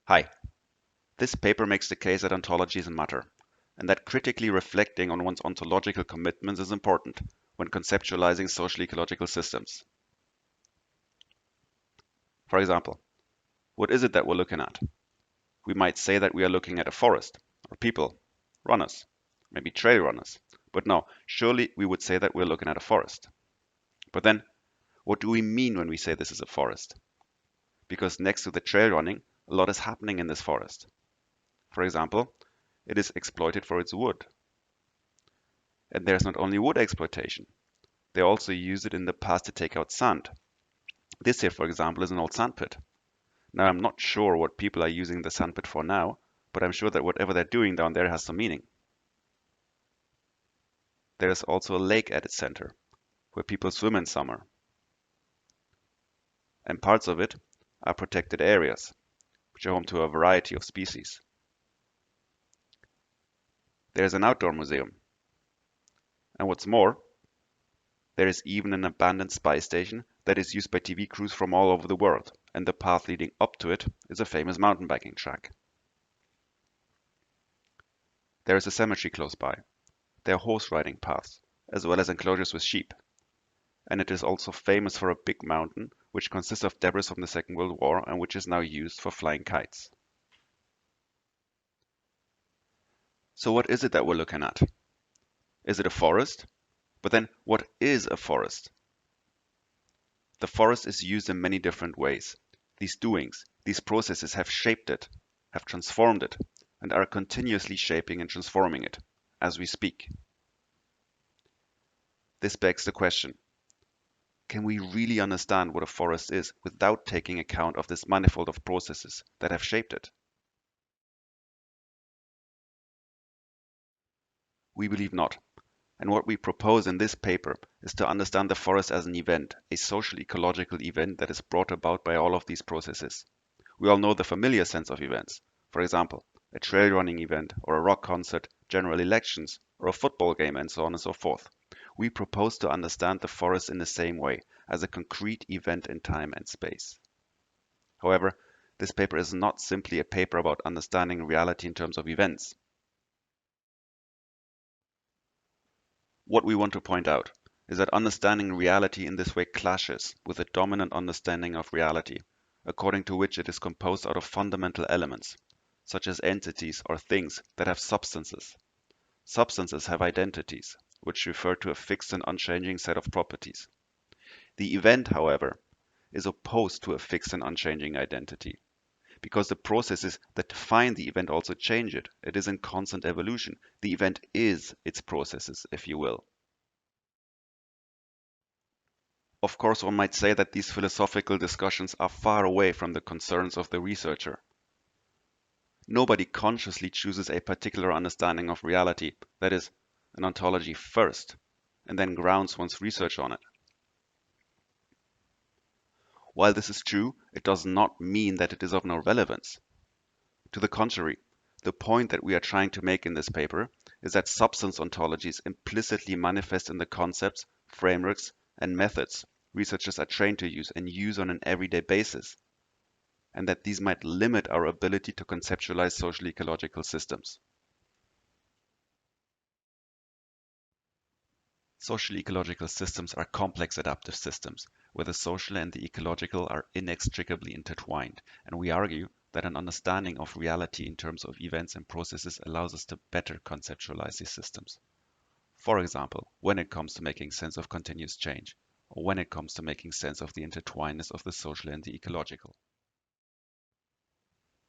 Hi, this paper makes the case that ontologies matter, and that critically reflecting on one's ontological commitments is important when conceptualizing social-ecological systems. For example, what is it that we're looking at? We might say that we are looking at a forest, or people, runners, maybe trail runners. But no, surely we would say that we're looking at a forest. But then, what do we mean when we say this is a forest? Because next to the trail running, a lot is happening in this forest. For example, it is exploited for its wood. And there's not only wood exploitation. They also use it in the past to take out sand. This here, for example, is an old sandpit. Now, I'm not sure what people are using the sandpit for now, but I'm sure that whatever they're doing down there has some meaning. There is also a lake at its center, where people swim in summer. And parts of it are protected areas, which are home to a variety of species. There's an outdoor museum. And what's more, there is even an abandoned spy station that is used by TV crews from all over the world, and the path leading up to it is a famous mountain biking track. There is a cemetery close by. There are horse riding paths, as well as enclosures with sheep. And it is also famous for a big mountain, which consists of debris from the Second World War and which is now used for flying kites. So what is it that we're looking at? Is it a forest? But then what is a forest? The forest is used in many different ways. These doings, these processes have shaped it, have transformed it, and are continuously shaping and transforming it as we speak. This begs the question, can we really understand what a forest is without taking account of this manifold of processes that have shaped it? We believe not. And what we propose in this paper is to understand the forest as an event, a social ecological event that is brought about by all of these processes. We all know the familiar sense of events. For example, a trail running event, or a rock concert, general elections, or a football game, and so on and so forth. We propose to understand the forest in the same way, as a concrete event in time and space. However, this paper is not simply a paper about understanding reality in terms of events. What we want to point out is that understanding reality in this way clashes with a dominant understanding of reality, according to which it is composed out of fundamental elements, such as entities or things that have substances. Substances have identities, which refer to a fixed and unchanging set of properties. The event, however, is opposed to a fixed and unchanging identity, because the processes that define the event also change it. It is in constant evolution. The event is its processes, if you will. Of course, one might say that these philosophical discussions are far away from the concerns of the researcher. Nobody consciously chooses a particular understanding of reality, that is, an ontology first, and then grounds one's research on it. While this is true, it does not mean that it is of no relevance. To the contrary, the point that we are trying to make in this paper is that substance ontologies implicitly manifest in the concepts, frameworks, and methods researchers are trained to use and use on an everyday basis, and that these might limit our ability to conceptualize social ecological systems. Social ecological systems are complex adaptive systems, where the social and the ecological are inextricably intertwined, and we argue that an understanding of reality in terms of events and processes allows us to better conceptualize these systems. For example, when it comes to making sense of continuous change, or when it comes to making sense of the intertwinedness of the social and the ecological.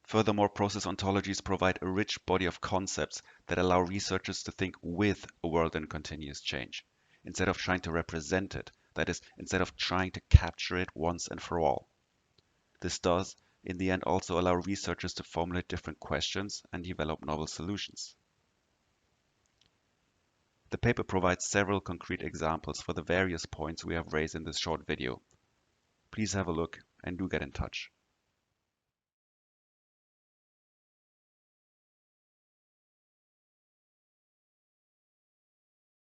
Furthermore, process ontologies provide a rich body of concepts that allow researchers to think with a world in continuous change, instead of trying to represent it, that is, instead of trying to capture it once and for all. This does, in the end, also allow researchers to formulate different questions and develop novel solutions. The paper provides several concrete examples for the various points we have raised in this short video. Please have a look and do get in touch.